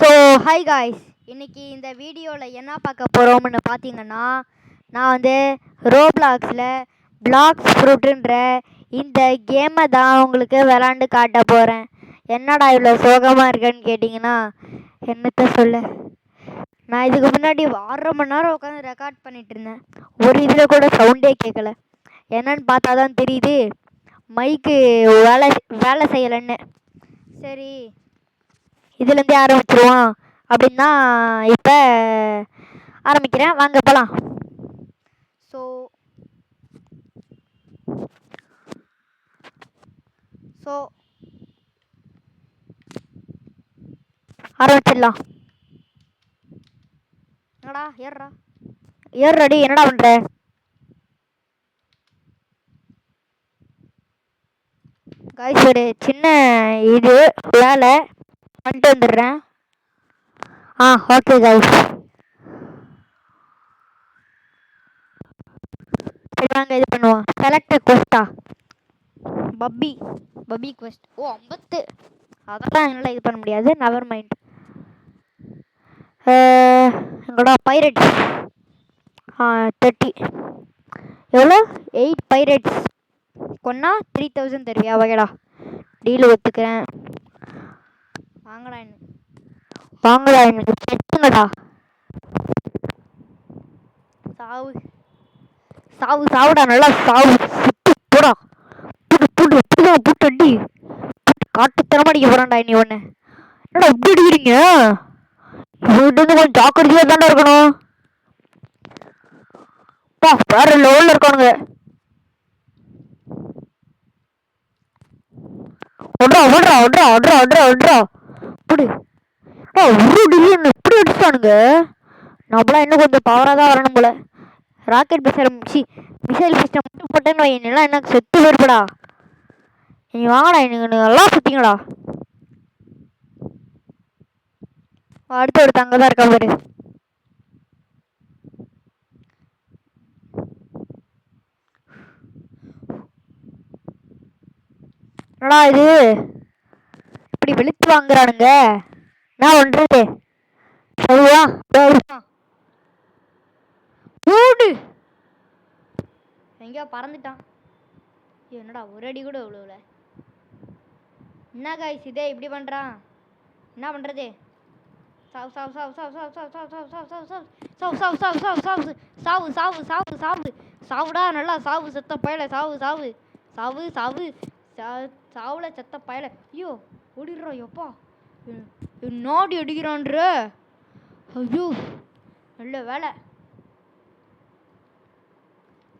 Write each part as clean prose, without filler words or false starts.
So hi guys, இன்னைக்கு இந்த வீடியோவில் என்ன பார்க்க போகிறோம்னு பார்த்தீங்கன்னா, நான் வந்து ரோப்ளாக்ஸில் பிளாக்ஸ் ஃப்ரூட்டுன்ற இந்த கேமை தான் உங்களுக்கு விளாண்டு காட்ட போகிறேன். என்னடா இவ்வளோ சோகமாக இருக்கேன்னு கேட்டிங்கன்னா, என்னத்த சொல்ல, நான் இதுக்கு முன்னாடி 1/2 மணி நேரம் உட்காந்து ரெக்கார்ட் பண்ணிட்டு இருந்தேன். ஒரு இதில் கூட சவுண்டே கேட்கல. என்னன்னு பார்த்தா தான் தெரியுது மைக்கு வேலை வேலை செய்யலைன்னு. சரி, இதுலேருந்தே ஆரம்பிச்சிருவோம் அப்படின்னு தான் இப்போ ஆரம்பிக்கிறேன். வாங்க போகலாம். ஸோ ஆரம்பிச்சிடலாம். என்னடா ஏறுறடி, என்னடா பண்ணுற? காய்ஸ், ஒரு சின்ன இது வேலை பண்ணிட்டு வந்துடுறேன். ஓகே காய்ஸ், சரி வாங்க இது பண்ணுவோம். Select கொஸ்டா puppy கொஸ்ட். 50 அதெல்லாம் என்னால் இது பண்ண முடியாது. Never mind. எங்களோட பைரட்ஸ் 30 எவ்வளோ? 8 பைரட்ஸ் கொன்னா 3000 தருவியா? வகைடா, டீல் ஒத்துக்கிறேன். வாங்கடா எனக்கு செட்டுங்கடா. சாவுடா, நல்லா சாவு. போடா, புட்டு அடி. காட்டுத்தனமா அடிக்க போறான்டா நீ. ஒன்று என்னடா இப்படி அடிக்கிறீங்க? வீட்டு வந்து கொஞ்சம் ஜாக்கிரதையா தாண்டா இருக்கணும். வேற லெவல்ல இருக்கானுங்க. இப்படி அடிச்சானுங்க. நம்மளாம் இன்னும் கொஞ்சம் பவராக தான் வரணும் போல. ராக்கெட் மிசைல் சிஸ்டம் மட்டும் போட்டேன்னு வையெல்லாம் எனக்கு செத்து போயிருப்படா. நீ வாங்கடா, எனக்கு நல்லா சுத்திங்கடா. அடுத்து ஒரு தங்க தான் இருக்கா பாரு. என்னடா இது இப்படி வெளுத்து வாங்குறானுங்க? நான் பண்றது சரியா? எங்கேயோ பறந்துட்டான். என்னடா ஒரு அடி கூட இவ்வளோல. என்ன காய்ஸ் இதே இப்படி பண்ணுறான்? என்ன பண்ணுறது? சாவுடா, நல்லா சாவு செத்த பயல. சாவுல செத்த பயல. ஐயோ ஓடிடுறா. எப்பா நாடி அடிக்கிறான்ற. ஐயோ நல்ல வேலை.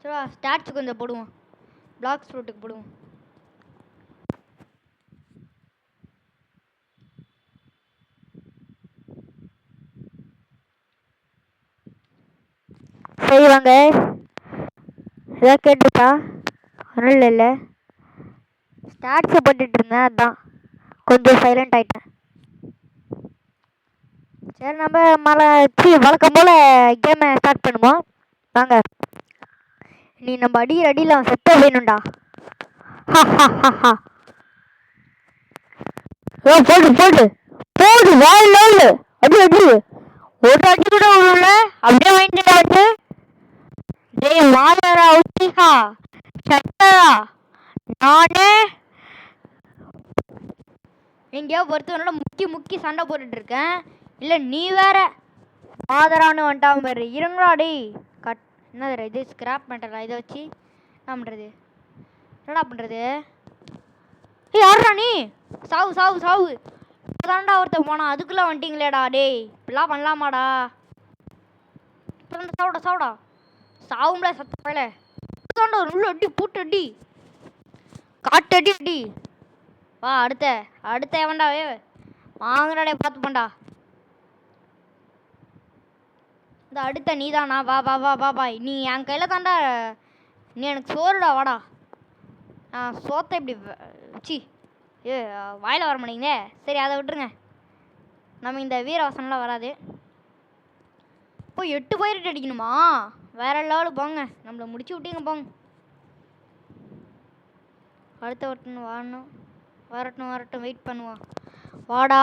சரி, ஸ்டாட்ஸ் கொஞ்சம் போடுவோம். பிளாக்ஸ் ஃப்ரூட்டுக்கு போடுவோம். சரி வாங்க, ஏதாவது கேட்டுப்பா? ஒன்றும் இல்லை, ஸ்டாட்ஸை போட்டுட்டு இருந்தேன், அதான் கொஞ்சம் சைலண்ட் ஆகிட்டேன். சரி, நம்ம வழக்கம் போல் கேமை ஸ்டார்ட் பண்ணுவோம். வாங்க. நீ நம்ம அடியில் அவன் செத்த வேணும்டா. போடு வாயில் அடி ஒரு அடி கூட உள்ள அப்படியே வாங்கிட்டு வாழறா உச்சிகா சட்டரா. நானே எங்கேயோ பொறுத்தவனோட முக்கி சண்டை போட்டுட்டு இருக்கேன். இல்லை நீ வேற மாதரான்னு வந்துட்டான் பாரு. இருங்கடாடி. என்னது இது? ஸ்கிராப் பண்ணுறா. இதை வச்சு என்ன பண்ணுறது? என்னடா பண்ணுறது? யாரா நீ? சாவு இப்போதான்டா ஒருத்தர் போனா, அதுக்குள்ளே வந்துட்டீங்களேடா. டேய், இப்படிலாம் பண்ணலாமாடா? சாவுடா சாவும்ல சத்த பயில. இப்போதான்டா உள்ள அடி பூட்டு அடி காட்டு அடி. வா அடுத்த எவன்டா? வாங்குறாடே பார்த்து பண்ணா. இந்த அடுத்த நீ தானா? வா நீ என் கையில் தாண்டா. நீ எனக்கு சோறுடா. வாடா. சோத்தை இப்படி சி வாயில் வர மாட்டேங்குதே. சரி, அதை விட்டுருங்க. நம்ம இந்த வீரவசனம்லாம் வராது. இப்போ 8 பயிரிட்டு அடிக்கணுமா? வேற லெவலு. போங்க, நம்மளை முடிச்சு விட்டீங்க. போங்க. அடுத்த வரட்டும் வெயிட் பண்ணுவோம். வாடா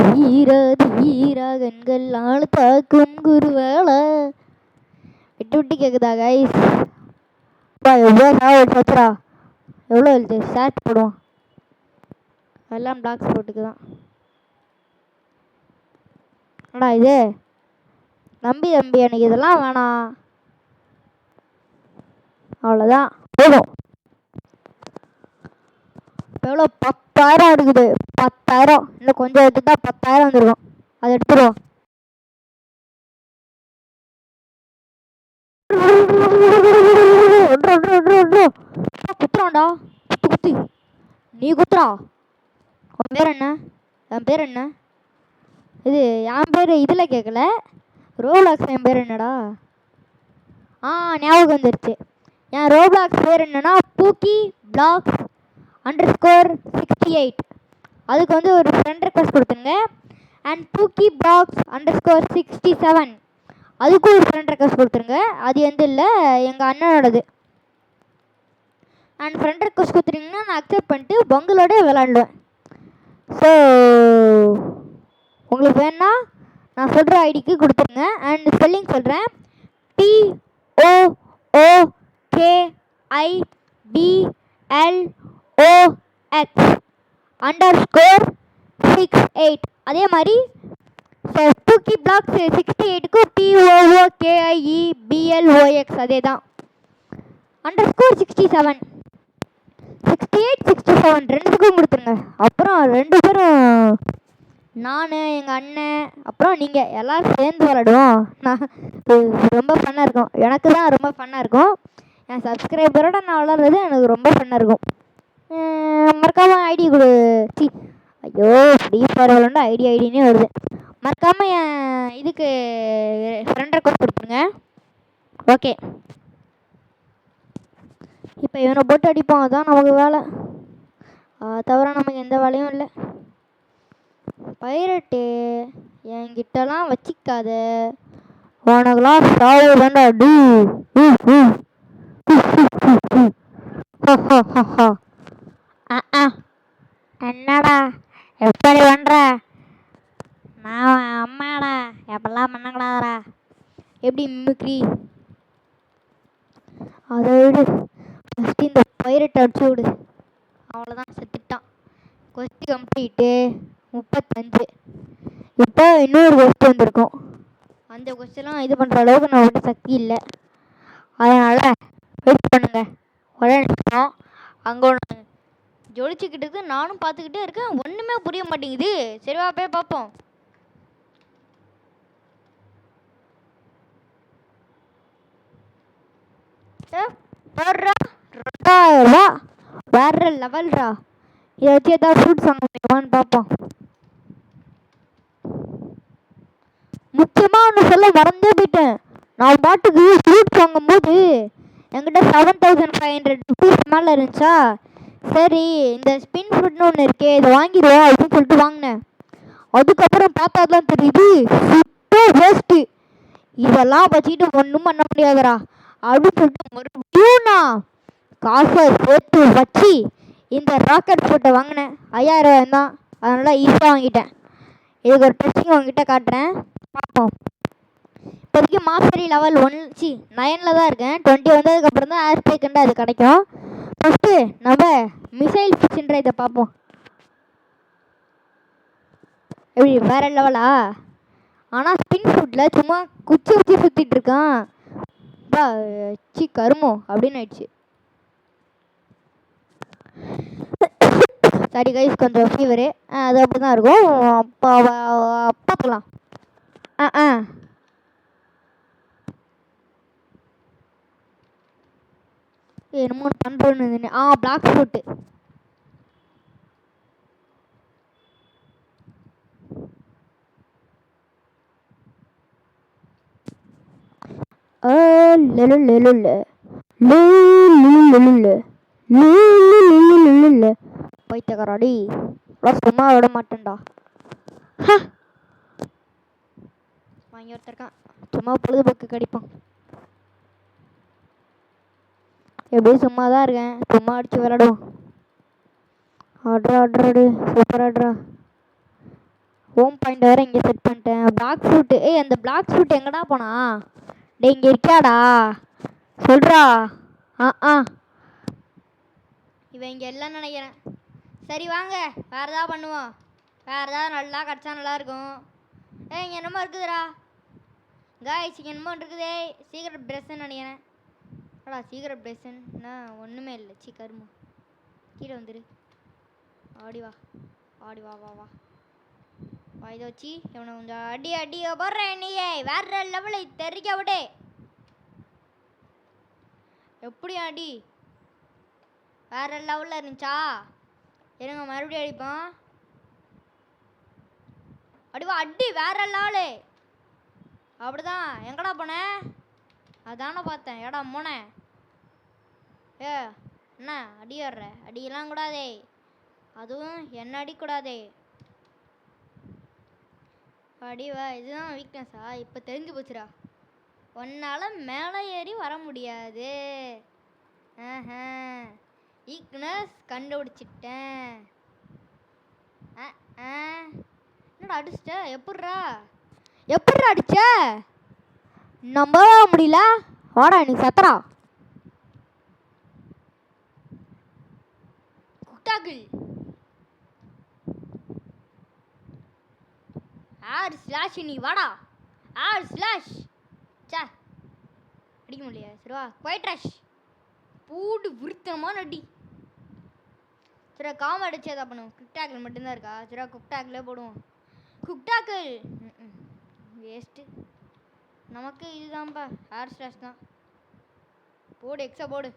தீரா தீரா கண்கள் ஆள் தாக்கும் குருவேளை. விட்டு விட்டு கேட்குதா கைஸ்? எவ்வளோ சாவல் சத்துரா, எவ்வளோ எழுது ஷேர்ட் போடுவோம். எல்லாம் பிளாக் ஸ்போர்ட்டுக்கு தான். அடா இது நம்பி எனக்கு இதெல்லாம் வேணாம். அவ்வளோதான் போதும். இப்போ எவ்வளோ 10,000 இருக்குது. 10,000 இன்னும் கொஞ்சம் எடுத்துட்டா 10,000 வந்துருக்கும். அதை எடுத்துருவோம். குத்துறான்டா, குத்து நீ குத்துறா. உன் பேர் என்ன? என் பேர் என்ன? இது என் பேர் இதில் கேட்கல, ரோப்ளாக்ஸ். என் பேர் என்னடா? ஞாபகம் வந்துருச்சு. என் ரோப்ளாக்ஸ் பேர் என்னன்னா பூக்கி பிளாக்ஸ் _68. அதுக்கு வந்து ஒரு ஃப்ரெண்ட் ரெக்வஸ்ட் கொடுத்துருங்க. அண்ட் பூக்கி பிளாக்ஸ் _67 அதுக்கும் ஒரு ஃப்ரெண்ட் ரெக்வஸ்ட் கொடுத்துருங்க. அது வந்து இல்லை, எங்கள் அண்ணனோடது. அண்ட் ஃப்ரெண்ட் ரெக்வஸ்ட் கொடுத்துருங்கன்னா நான் அக்செப்ட் பண்ணிட்டு பொங்கலோட விளாடுவேன். ஸோ உங்களுக்கு வேணா நான் சொல்கிற ஐடிக்கு கொடுத்துருங்க. அண்ட் ஸ்பெல்லிங் சொல்கிறேன். TOOKIBLOX அதே மாதிரி பூக்கி பிளாக்ஸ் 68க்கு POOKIEBLOX அதே தான். _67 68 67 ரெண்டுக்கும் கொடுத்துருங்க. அப்புறம் 2 பேரும், நான், எங்கள் அண்ணன், அப்புறம் நீங்கள் எல்லோரும் சேர்ந்து விளாடுவோம். நான் ரொம்ப ஃபன்னாக இருக்கும். எனக்கு தான் ரொம்ப ஃபன்னாக இருக்கும். என் சப்ஸ்கிரைபரோட நான் விளாட்றது எனக்கு ரொம்ப ஃபன்னாக இருக்கும். மறக்காமல் ஐடி கொடு. ஐயோ ஃப்ரீ ஃபயர் விளாண்டா ஐடினே வருது. மறக்காமல் என் இதுக்கு ஃப்ரெண்ட் ரெக்வஸ்ட் கொடுத்துருங்க. ஓகே, இப்போ இவனை போட்டு அடிப்போம், அதான் நமக்கு வேலை. தவிர நமக்கு எந்த வேலையும் இல்லை. பைரட்டு என்கிட்டலாம் வச்சிக்காத, உனக்குலாம் சாவு தாண்டா. என்னடா எப்படி பண்ணுற? நான் அம்மாடா, எப்பெல்லாம் பண்ணக்கூடாதா? எப்படி மிமிக்ரி? அதை விடு, ஃபஸ்ட்டு இந்த பைரட்டை அடிச்சு விடு. அவ்வளோதான், செத்துட்டான். கொஸ்டி கம்ப்ளீட்டு 35. இப்போ இன்னொரு கொஸ்டி வந்திருக்கும். அந்த கொஸ்டிலாம் இது பண்ணுற அளவுக்கு நம்மகிட்ட சக்தி இல்லை. அதனால் வெயிட் பண்ணுங்க, ஒரே நிமிஷம். அங்கே ஒன்று ஜொலிச்சுக்கிட்டு நானும் பார்த்துக்கிட்டே இருக்கேன், ஒன்றுமே புரிய மாட்டேங்குது. சரிவா போய் பார்ப்போம். போடுறா 2000 வேற லெவல்ரா. இதை வச்சு ஏதாவது ஃப்ரூட்ஸ் வாங்க முடியுமான்னு பார்ப்போம். முக்கியமாக ஒன்று சொல்ல மறந்தே போயிட்டேன். நான் பாட்டுக்கு ஃப்ரூட்ஸ் வாங்கும்போது என்கிட்ட 7500 ருபீஸ் மேலே இருந்துச்சா, சரி இந்த ஸ்பின் ஃப்ரூட்னு ஒன்று இருக்கே, இதை வாங்கிடுவோம் அப்படின்னு சொல்லிட்டு வாங்கினேன். அதுக்கப்புறம் பார்த்தா தான் தெரியுது சூப்பர் வேஸ்ட்டு, இதெல்லாம் வச்சுக்கிட்டு ஒன்றும் பண்ண முடியாதுடா அப்படின்னு சொல்லிட்டு மறுபடியும் நான் காசை சேர்த்து வச்சு இந்த ராக்கெட் ஃபோட்டை வாங்கினேன். 5000 தான், அதனால் ஈஸியாக வாங்கிட்டேன். இதுக்கு ஒரு டெஸ்டிங் உங்ககிட்ட காட்டுறேன், பார்ப்போம். இப்போதைக்கு மாஸ்டரி லெவல் 9ல் தான் இருக்கேன். 20 வந்ததுக்கப்புறம் தான் ஏர் ஸ்பேக்குண்டு அது கிடைக்கும். ஃபஸ்ட்டு நம்ம மிசைல் ஃபிஷ்ன்ற இதை பார்ப்போம். எப்படி வேற லெவலா? ஆனால் ஸ்பின் ஃபுட்டில் சும்மா குச்சி வச்சு சுற்றிட்டு இருக்கான். கருமோ அப்படின்னு ஆயிடுச்சு. சரி கைஸ், கொஞ்சம் ஃபீவரு, அது அப்படி தான் இருக்கும். பார்த்துக்கலாம். என்னமோ பண்ணுறோன்னு பிளாக் ஃபுட்டு. பைத்தகராடி சும்மா விட மாட்டேன்டா. வாங்கி ஒருத்தருக்கான், சும்மா பொழுதுபோக்கு கடிப்பான். எப்படியும் சும்மா தான் இருக்கேன், சும்மா அடிச்சு விளாடுவோம். ஆட்ரா ஆட்ராடு, சூப்பர் ஆட்ரா. ஹோம் பாயிண்ட் வேறு இங்கே செட் பண்ணிட்டேன். பிளாக் ஃப்ரூட்டு அந்த பிளாக் ஃப்ரூட் எங்கடா போனா? டே இங்கே இருக்காடா சொல்கிறா. ஆ இவன் இங்கே எல்லாம் நினைக்கிறேன். சரி வாங்க வேறு ஏதாவது பண்ணுவோம். வேறு ஏதாவது நல்லா கிடச்சா நல்லாயிருக்கும். இங்கே என்னமோ இருக்குதுடா காய்ஸ், இங்கே என்னமோ இருக்குதே. சீக்கிரம் ப்ரெஸ்ன்னு நினைக்கிறேன். சீக்கிரம் ப்ரெஸ்ஸுன்னா ஒன்றுமே இல்லை. கருமு கீழே வந்துரு. ஆடி வா ஆடி வா வா வா வா. இதை வச்சு இவனை கொஞ்சம் அடி போடுறேன். நீயே வேற லெவலை தெரிக்க விடு. எப்படி அடி வேற லெவலில் இருந்துச்சா? இருங்க மறுபடியும் அடிப்போம். அடிவா அடி வேற லெவலு. அப்படிதான். எங்கடா போனேன்? அதானே பார்த்தேன். ஏடா போனேன்? என்ன அடி வர்ற? அடியெல்லாம் கூடாதே. அதுவும் என்ன அடிக்கூடாதே. அடிவா. இதுதான் வீக்னஸா? இப்போ தெரிஞ்சு போச்சுடா. உன்னால் மேலே ஏறி வர முடியாது. வீக்னஸ் கண்டுபிடிச்சிட்டேன். என்னடா அடிச்சிட்ட? எப்பட்றா அடிச்ச? நம்பவே முடியல. வாடா எனக்கு சத்தரா. குட்டாக்கில் ஆர் ஸ்லாஷ். நீ வாடா ஆர் ஸ்லாஷ். சே அடிக்க முடியலையா? சரிவா குவைட் ரஷ் பூடு விருத்தனமான அடி. சரி காம அடிச்சு எதா பண்ணுவோம். குக்டாக்கில் மட்டும்தான் இருக்கா? சரி குக்டாக்கில் போடுவோம். குக்டாக்கில் வேஸ்ட்டு. நமக்கு இதுதான்ப்பா ஹேர் ஸ்லாஷ் தான். போடு எக்ஸா போடு.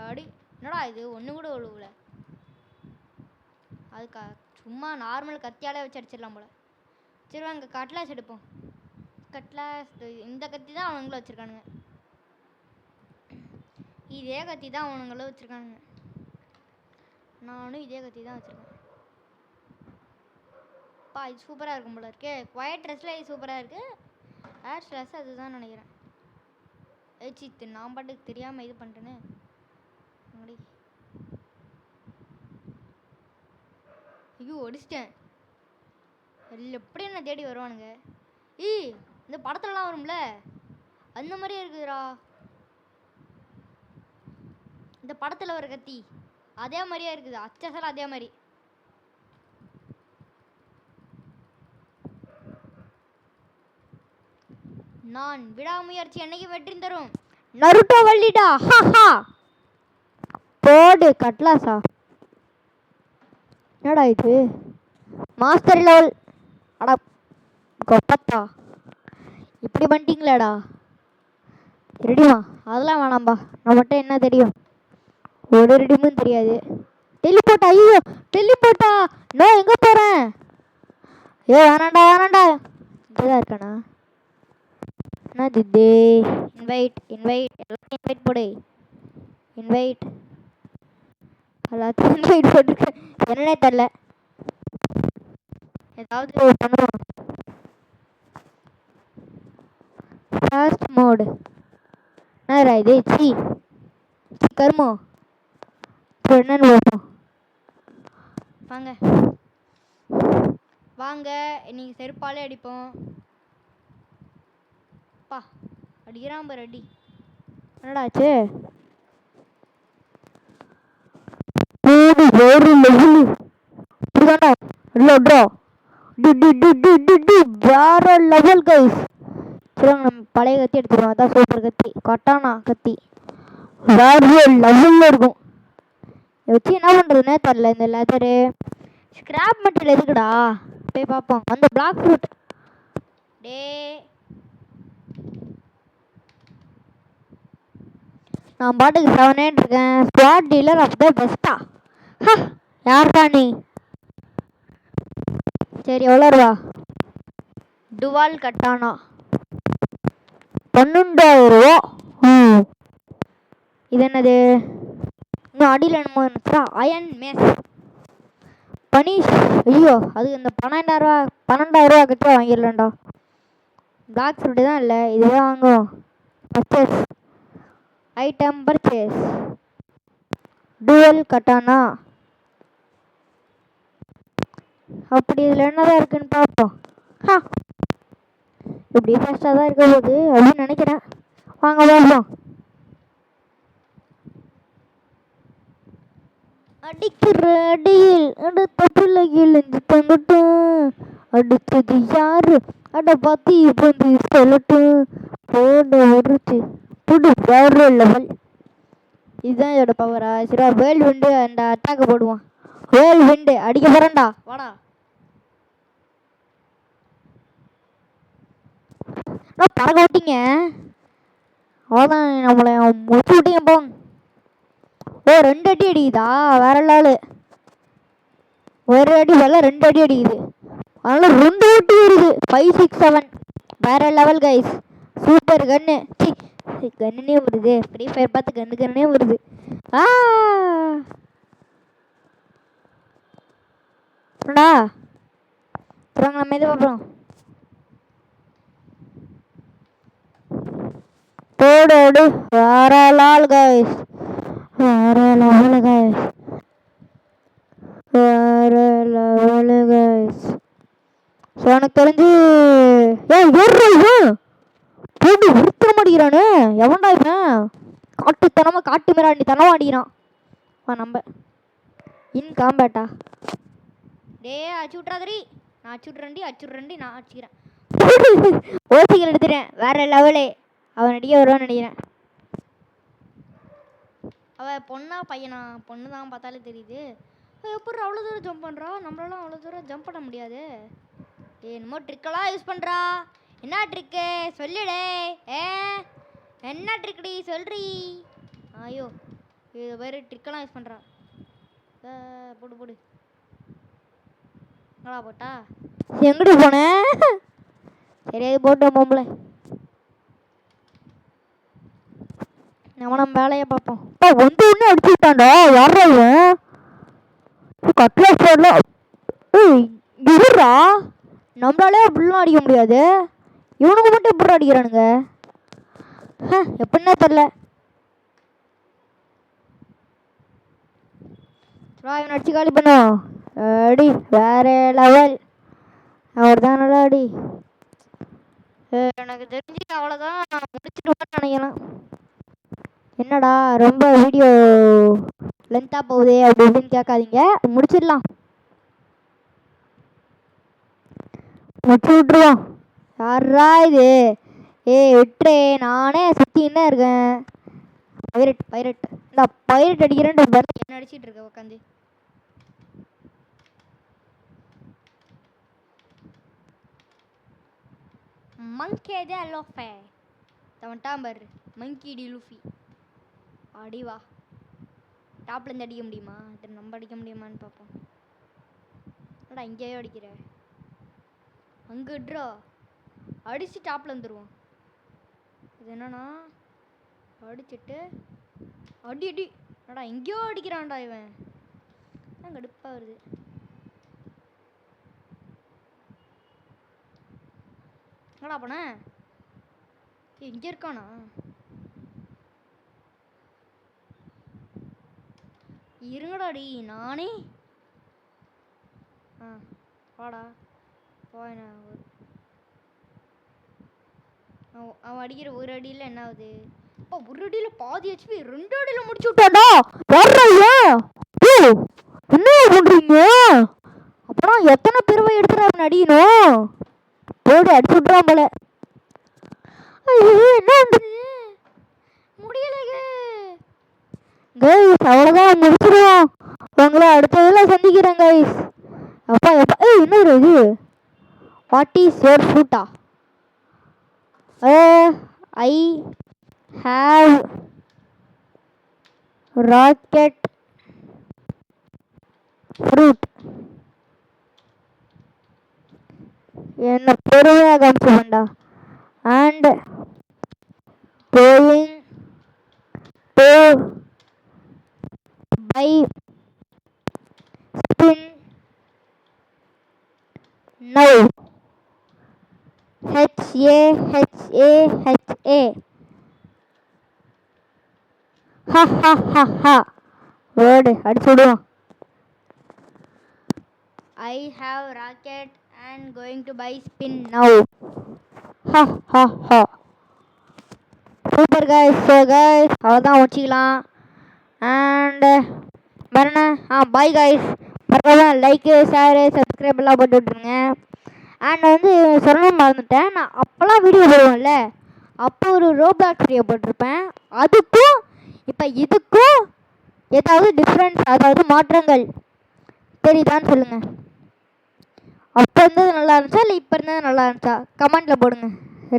அடி. என்னடா இது ஒன்று கூட ஒழுவுல. அதுக்கா சும்மா நார்மல் கத்தியாலே வச்சு அடிச்சிடலாம் போல. சரி வாங்க கட்லாஸ் எடுப்போம். கட்லாஸ் இந்த கத்தி தான் அவனுங்களும் வச்சுருக்கானுங்க. இதே கத்தி தான் அவனுங்களும் வச்சுருக்கானுங்க. நானும் இதே கத்தி தான் வச்சுருக்கேன். பா இது சூப்பராக இருக்கும் போல இருக்கே. குவைட் ட்ரெஸ்ஸில் இது சூப்பராக இருக்குது. ஹேர் ஸ்லாஷ் அதுதான் நினைக்கிறேன். சித்து நான் பாட்டுக்கு தெரியாமல் இது பண்ணிட்டேன்னு. ஐயோ அடிச்சிட்டேன். எப்படி என்ன தேடி வருவானுங்க? இந்த படத்துலலாம் வரும்ல அந்த மாதிரியே இருக்குதுடா. இந்த படத்தில் வர கத்தி அதே மாதிரியே இருக்குது. அச்சசல் அதே மாதிரி. நான் விடாமுயற்சி என்னைக்கு வெற்றி தரும். நருட்டோ வள்ளிடா. போடு கட்லாஸா. என்னடா இது மாஸ்டர் லெவல். அடா கொப்பத்தா இப்படி பண்ணிட்டீங்களாடா. ரெடிமா அதெல்லாம் வேணாம்பா. நம்மகிட்ட என்ன தெரியும்? ஒரு ரெடிமும் தெரியாது. டெலிபோட்டா. ஐயோ டெலிபோட்டா. நான் எங்கே போகிறேன்? வேணாண்டா இங்கேதான் இருக்கானா? என்ன தித்தே? இன்வைட் எல்லாத்தையும் இன்வைட் போடு. இன்வைட் எல்லாத்தையும் இன்வைட் போட்டுருக்கேன். என்னன்னே தெரில. ஏதாவது பண்ணுவோம். ஃபாஸ்ட் மோடு என்னடா இது? கருமோ என்னன்னு பார்ப்போம். வாங்க இன்னைக்கு செருப்பாலே அடிப்போம். பா அடிக்கிறான் பாரு அடி. என்னடா ஆச்சு? வேற லெவல் கைஸ். சரி நம்ம பழைய கத்தி எடுத்துருவோம். அதான் சூப்பர் கத்தி. கட்டானா கத்தி வேற லெவல்ல இருக்கும். வச்சு என்ன பண்ணுறதுன்னே தெரில. இந்த லெதரு ஸ்கிராப் மெட்டீரியல் எதுக்குடா? போய் பார்ப்போம். அந்த பிளாக் ஃப்ரூட் டே நான் பாட்டுக்கு 7 இருக்கேன். ஸ்குவாட் டீலர் ஆஃப் த பெஸ்ட்டா? யார்டா நீ? சரி எவ்வளோ ரூபா? டுவால் கட்டானா 12,000 ரூபா. இது என்னது? இன்னும் அடியில் என்னமோ இருந்துச்சா? அயன் மேஸ் பனிஷ். ஐயோ அது இந்த 12,000 கிட்ட வாங்கிடலாம்டா. பிளாக் ஃப்ரூட்டு தான் இல்லை, இதுதான் வாங்குவோம். Purchase item purchase. டுவல் கட்டானா அப்படி இதில் என்னதான் இருக்குன்னு பார்ப்போம். ஹா, இப்படி ஃபஸ்ட்டாக தான் இருக்க போகுது அப்படின்னு நினைக்கிறேன். வாங்க பார்ப்போம். அடிக்கிற அடியில் அடுத்த பிள்ளைகள் தங்கட்டும், அடுத்தது யாரு அட பார்த்து வந்து சொல்லட்டும், போட உருச்சு புடு வேறு லெவல். இதுதான் இதோட பவரா? சரி, வேல் விண்டு அந்த அட்டாக்க போடுவான். வேல் விண்டு அடிக்க போறேன்டா, வாடா. பறக்க விட்டீங்க, அவ்வளோதான், நம்மளை முடிச்சு விட்டீங்க போங்க. ஓ, 2 அடி அடிக்குதா? வேற லாலு. ஒரு அடி வரல, 2 அடி அடிக்குது. அதனால 2 அடி வருது. 5, 6, 7 வேற லெவல் கைஸ். சூப்பர் கன்னு. கன்னுனே வருது. ஃப்ரீ ஃபயர் பார்த்து கன்னுனே வருது. ஆடா அப்புறம் நம்ம இது பார்ப்போம். போடு வேற லால் கைஸ், வேற லெவல் கைஸ், வேற லெவல் கைஸ். ஸோ எனக்கு தெரிஞ்சு போட்டு உருத்த மாட்டேங்கிறானு எவன்டா இவன்? காட்டுத்தனமாக காட்டு மிராண்டி தனமா அடிக்கிறான். நம்ம இன் காம்பேட்டா. டே அச்சு விட்றாதரி, நான் அச்சுட்றேன்டி நான் அடிச்சுக்கிறேன். ஓசிகள் எடுத்துட்டேன். வேற லெவலே. அவன் நடிக்க வருவான்னு நினைக்கிறேன். அவள் பொண்ணா பையனா? பொண்ணு தான் பார்த்தாலே தெரியுது. எப்படி அவ்வளோ தூரம் ஜம்ப் பண்ணுறா? நம்மளால அவ்வளோ தூரம் ஜம்ப் பண்ண முடியாது. என்னமோ ட்ரிக்கெல்லாம் யூஸ் பண்ணுறா. என்ன ட்ரிக்கு சொல்லிடே? என்ன ட்ரிக்கடி சொல்றீ? ஐயோ, இது வேறு ட்ரிக்கெல்லாம் யூஸ் பண்ணுறா. போடு நல்லா போட்டா. எங்கடி போனேன்? சரி, அது போட்டோம் பொம்பளை. நம்ம வேலையை பார்ப்போம். வந்து ஒன்று அடிச்சு விட்டாண்டா. யாரா இவன்? கட்லாஸ் போடல. இருடா, நம்மளாலே அப்படிலாம் அடிக்க முடியாது. இவனுக்கு மட்டும் எப்படி அடிக்கிறானுங்க? எப்படின்னா தெரில. இவன் அடிச்சு காலி பண்ணும். அடி வேற லெவல். அவர் தான் நல்லா அடி. எனக்கு தெரிஞ்சு அவ்வளோதான், முடிச்சுட்டு நினைக்கிறேன். என்னடா ரொம்ப வீடியோ லென்த்தாக போகுதே அப்படி இப்படின்னு கேட்காதீங்க, முடிச்சிடலாம். முடிச்சு விட்ருவோம். யாரா இது? விட்டுறே, நானே சுற்றின்னு இருக்கேன். பைரட் இந்த பைரட் அடிக்கிறேன்ட்டு என்ன அடிச்சிட்டு இருக்க உட்காந்து? மங்கேதே லோஃபே தவன் டாம்பர் மங்கி டி லூஃபி. அடிவா, டாப்லேருந்து அடிக்க முடியுமா? இது நம்ம அடிக்க முடியுமான்னு பார்ப்போம். அடா இங்கேயோ அடிக்கிற, அங்கே இட்ரா அடிச்சு டாப்பில் வந்துடுவோம். இது என்னன்னா அடிச்சுட்டு அடி அடா எங்கேயோ அடிக்கிறான்டா இவன். கடுப்பாக வருது. என்னடா பண்ண? இங்கே இருக்கானா? இருங்கடாடி, நானே வாடா போயின. அவன் அடிக்கிற ஒரு அடியில் என்ன ஆகுது? ஒரு அடியில் பாதி ஹெச்பி, 2 அடியில் முடிச்சு விட்டாடா. என்ன பண்றீங்க? அப்புறம் எத்தனை பிறவை எடுத்துட்டு அவன் அடிக்கணும்? போடு அடிச்சு விட்றான் போல. என்ன முடியல கைஸ், அவ்வளோதான், முடிச்சிடுவோம். உங்களை அடுத்ததில் சந்திக்கிறேன் கைஸ். அப்பா என்ன இது? வாட் இஸ் யுவர் ஃப்ரூட்டா? I have rocket fruit. என்ன பொறுமையாக காமிச்சு வேண்டா. And going to buy spin now. HAHAHA. Word அடிச்சு விடுவோம். I have rocket and going to buy spin now. Ha ha ha. Super guys. So guys அவ்வளோதான் முடிச்சிக்கலாம். And வேற பாய் guys. மறக்காம லைக்கு ஷேரு சப்ஸ்கிரைப் எல்லாம் போட்டு விட்ருங்க. அண்ட் வந்து சொல்ல மறந்துட்டேன், நான் அப்போல்லாம் வீடியோ போடுவேன்ல, அப்போ ஒரு ரோப்ளாக்ஸ் வீடியோ போட்டிருப்பேன். அதுக்கும் இப்போ இதுக்கும் ஏதாவது டிஃப்ரென்ஸ், அதாவது மாற்றங்கள் தெரியுதான்னு சொல்லுங்கள். அப்போ இருந்தது நல்லா இருந்துச்சா இல்லை இப்போ இருந்தது நல்லா இருந்துச்சா கமெண்ட்டில் போடுங்க.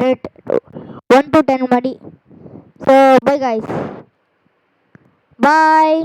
ரேட் 1 to 10 மாதிரி. So by guys, bye.